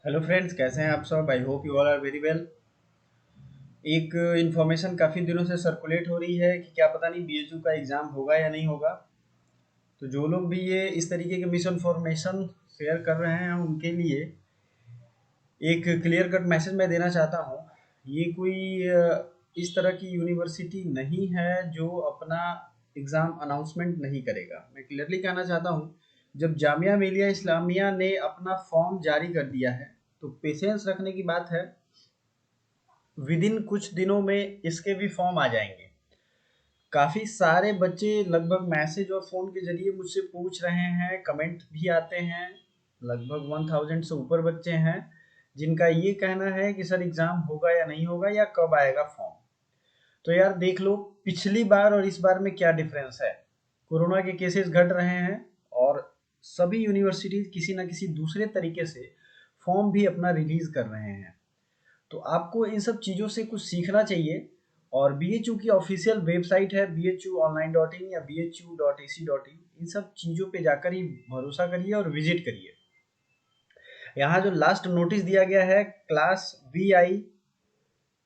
Hello friends, कैसे हैं आप सब? I hope you all are very well. एक इन्फॉर्मेशन काफ़ी दिनों से सर्कुलेट हो रही है कि क्या पता नहीं बीएचयू का एग्ज़ाम होगा या नहीं होगा। तो जो लोग भी ये इस तरीके के मिस इन्फॉर्मेशन शेयर कर रहे हैं उनके लिए एक क्लियर कट मैसेज मैं देना चाहता हूँ। ये कोई इस तरह की यूनिवर्सिटी नहीं है जो अपना एग्ज़ाम अनाउंसमेंट नहीं करेगा। मैं क्लियरली कहना चाहता हूँ, जब जामिया मिलिया इस्लामिया ने अपना फॉर्म जारी कर दिया है तो पेशेंस रखने की बात है। विद इन कुछ दिनों में इसके भी फॉर्म आ जाएंगे। काफ़ी सारे बच्चे लगभग मैसेज और फ़ोन के ज़रिए मुझसे पूछ रहे हैं, कमेंट भी आते हैं। लगभग 1000 से ऊपर बच्चे हैं जिनका ये कहना है कि सर एग्ज़ाम होगा या नहीं होगा या कब आएगा फॉर्म। तो यार देख लो, पिछली बार और इस बार में क्या डिफरेंस है। कोरोना के केसेस घट रहे हैं और सभी यूनिवर्सिटीज़ किसी ना किसी दूसरे तरीके से फॉर्म भी अपना रिलीज़ कर रहे हैं। तो आपको इन सब चीज़ों से कुछ सीखना चाहिए। और बीएचयू की ऑफिशियल वेबसाइट है bhuonline.in या bhu.ac.in, इन सब चीज़ों पे जाकर ही भरोसा करिए और विजिट करिए। यहाँ जो लास्ट नोटिस दिया गया है, class VI,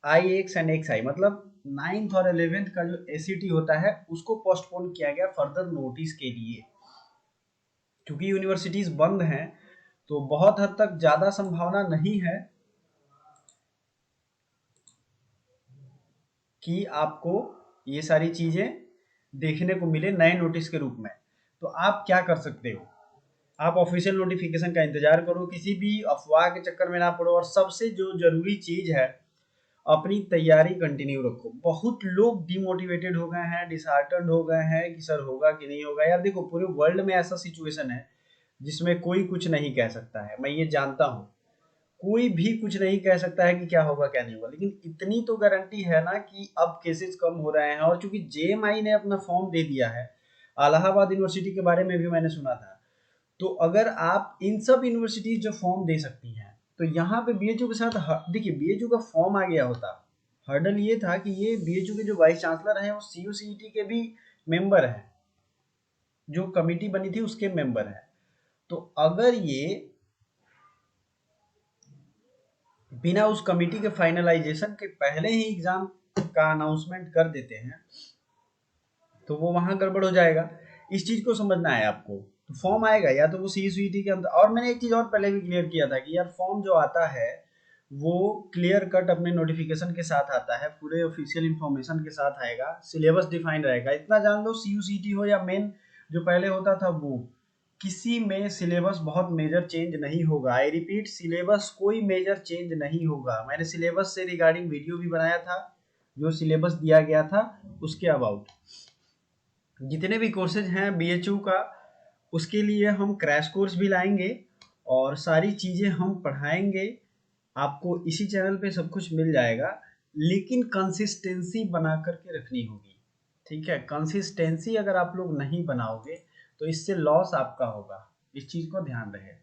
IX and XI, मतलब 9th और 11th का जो ACT होता है उसको पोस्टपोन किया गया फर्दर नोटिस के लिए। क्योंकि यूनिवर्सिटीज़ बंद हैं तो बहुत हद तक ज़्यादा संभावना नहीं है कि आपको ये सारी चीज़ें देखने को मिले नए नोटिस के रूप में। तो आप क्या कर सकते हो, आप ऑफिशियल नोटिफिकेशन का इंतजार करो, किसी भी अफवाह के चक्कर में ना पड़ो, और सबसे जो जरूरी चीज़ है, अपनी तैयारी कंटिन्यू रखो। बहुत लोग डिमोटिवेटेड हो गए हैं, डिसहार्टन्ड हो गए हैं कि सर होगा कि नहीं होगा। यार देखो, पूरे वर्ल्ड में ऐसा सिचुएशन है जिसमें कोई कुछ नहीं कह सकता है, मैं ये जानता हूँ। कोई भी कुछ नहीं कह सकता है कि क्या होगा क्या नहीं होगा, लेकिन इतनी तो गारंटी है ना कि अब केसेस कम हो रहे हैं। और चूंकि जेएमआई ने अपना फॉर्म दे दिया है, इलाहाबाद यूनिवर्सिटी के बारे में भी मैंने सुना था। तो अगर आप इन सब यूनिवर्सिटीज जो फॉर्म दे सकती हैं, तो यहाँ पे बीएचयू के साथ देखिए, बीएचयू का फॉर्म आ गया होता। हर्डल ये था कि ये बीएचयू के जो वाइस चांसलर हैं वो सीयूसीईटी के भी मेंबर हैं, जो कमिटी बनी थी उसके मेंबर हैं। तो अगर ये बिना उस कमिटी के फाइनलाइजेशन के पहले ही एग्जाम का अनाउंसमेंट कर देते हैं तो वो वहां गड़बड़ हो जाएगा। इस चीज को समझना है आपको। तो फॉर्म आएगा या तो वो सीयूसीईटी के अंदर, और मैंने एक चीज और पहले भी क्लियर किया था कि यार फॉर्म जो आता है वो क्लियर कट अपने नोटिफिकेशन के साथ आता है, पूरे ऑफिशियल इंफॉर्मेशन के साथ आएगा, सिलेबस डिफाइन रहेगा। इतना जान लो, सीयूसीईटी हो या मेन जो पहले होता था, वो किसी में सिलेबस बहुत मेजर चेंज नहीं होगा। आई रिपीट, सिलेबस कोई मेजर चेंज नहीं होगा। मैंने सिलेबस से रिगार्डिंग वीडियो भी बनाया था, जो सिलेबस दिया गया था उसके अबाउट। जितने भी कोर्सेज हैं बीएचयू का, उसके लिए हम क्रैश कोर्स भी लाएंगे और सारी चीज़ें हम पढ़ाएंगे। आपको इसी चैनल पे सब कुछ मिल जाएगा, लेकिन कंसिस्टेंसी बना करके रखनी होगी। ठीक है, कंसिस्टेंसी अगर आप लोग नहीं बनाओगे तो इससे लॉस आपका होगा, इस चीज़ को ध्यान रहे।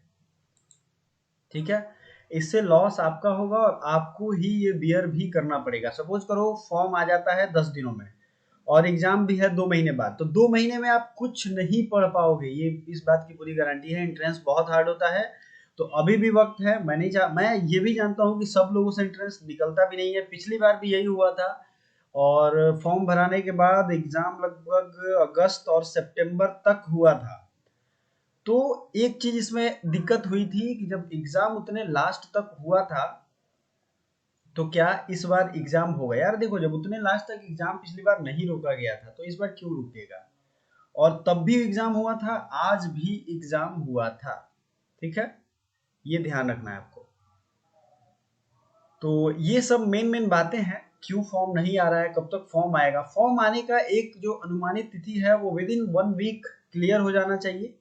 ठीक है, इससे लॉस आपका होगा और आपको ही ये बियर भी करना पड़ेगा। सपोज करो फॉर्म आ जाता है 10 दिनों में और एग्जाम भी है 2 महीने बाद, तो 2 महीने में आप कुछ नहीं पढ़ पाओगे, ये इस बात की पूरी गारंटी है। एंट्रेंस बहुत हार्ड होता है, तो अभी भी वक्त है। मैं ये भी जानता हूँ कि सब लोगों से एंट्रेंस निकलता भी नहीं है, पिछली बार भी यही हुआ था। और फॉर्म भराने के बाद एग्जाम लगभग अगस्त और सितंबर तक हुआ था। तो एक चीज इसमें दिक्कत हुई थी कि जब एग्जाम उतने लास्ट तक हुआ था, तो क्या इस बार एग्जाम होगा? यार देखो, जब उतने लास्ट तक एग्जाम पिछली बार नहीं रोका गया था तो इस बार क्यों रुकेगा? और तब भी एग्जाम हुआ था, आज भी एग्जाम हुआ था। ठीक है, ये ध्यान रखना है आपको। तो ये सब मेन मेन बातें हैं, क्यों फॉर्म नहीं आ रहा है, कब तक फॉर्म आएगा। फॉर्म आने का एक जो अनुमानित तिथि है वो विद इन 1 वीक क्लियर हो जाना चाहिए।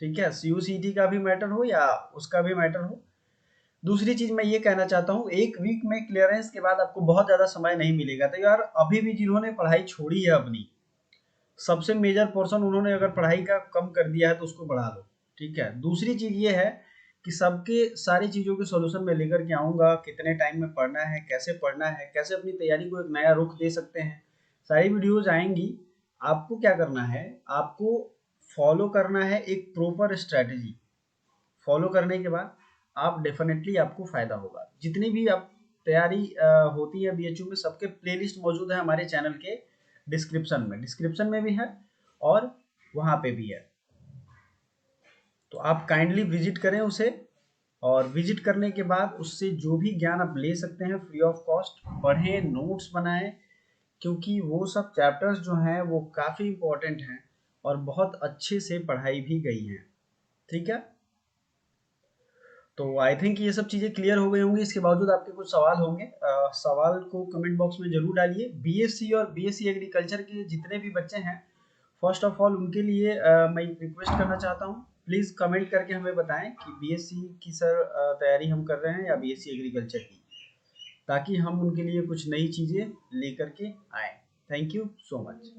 ठीक है, सीयूसीटी का भी मैटर हो या उसका भी मैटर हो। दूसरी चीज मैं ये कहना चाहता हूँ, 1 वीक में क्लियरेंस के बाद आपको बहुत ज्यादा समय नहीं मिलेगा। तो यार अभी भी जिन्होंने पढ़ाई छोड़ी है अपनी, सबसे मेजर पोर्शन उन्होंने अगर पढ़ाई का कम कर दिया है तो उसको बढ़ा लो। ठीक है, दूसरी चीज ये है कि सबके सारी चीजों के सॉल्यूशन में लेकर के आऊंगा, कितने टाइम में पढ़ना है, कैसे पढ़ना है, कैसे अपनी तैयारी को एक नया रुख दे सकते हैं, सारी वीडियोज आएंगी। आपको क्या करना है, आपको फॉलो करना है एक प्रॉपर स्ट्रेटेजी। फॉलो करने के बाद आप डेफिनेटली आपको फ़ायदा होगा। जितनी भी आप तैयारी होती है बीएचयू में, सबके प्लेलिस्ट मौजूद है हमारे चैनल के डिस्क्रिप्शन में भी है और वहाँ पे भी है। तो आप काइंडली विजिट करें उसे, और विजिट करने के बाद उससे जो भी ज्ञान आप ले सकते हैं फ्री ऑफ कॉस्ट पढ़ें, नोट्स बनाएं, क्योंकि वो सब चैप्टर्स जो हैं वो काफ़ी इम्पोर्टेंट हैं और बहुत अच्छे से पढ़ाई भी गई हैं। ठीक है, तो आई थिंक ये सब चीज़ें क्लियर हो गई होंगी। इसके बावजूद आपके कुछ सवाल होंगे, सवाल को कमेंट बॉक्स में ज़रूर डालिए। बीएससी और बीएससी एग्रीकल्चर के जितने भी बच्चे हैं, फर्स्ट ऑफ ऑल उनके लिए मैं एक रिक्वेस्ट करना चाहता हूँ, प्लीज़ कमेंट करके हमें बताएं कि बीएससी की सर तैयारी हम कर रहे हैं या बीएससी एग्रीकल्चर की, ताकि हम उनके लिए कुछ नई चीज़ें लेकर के आएँ। Thank you so much.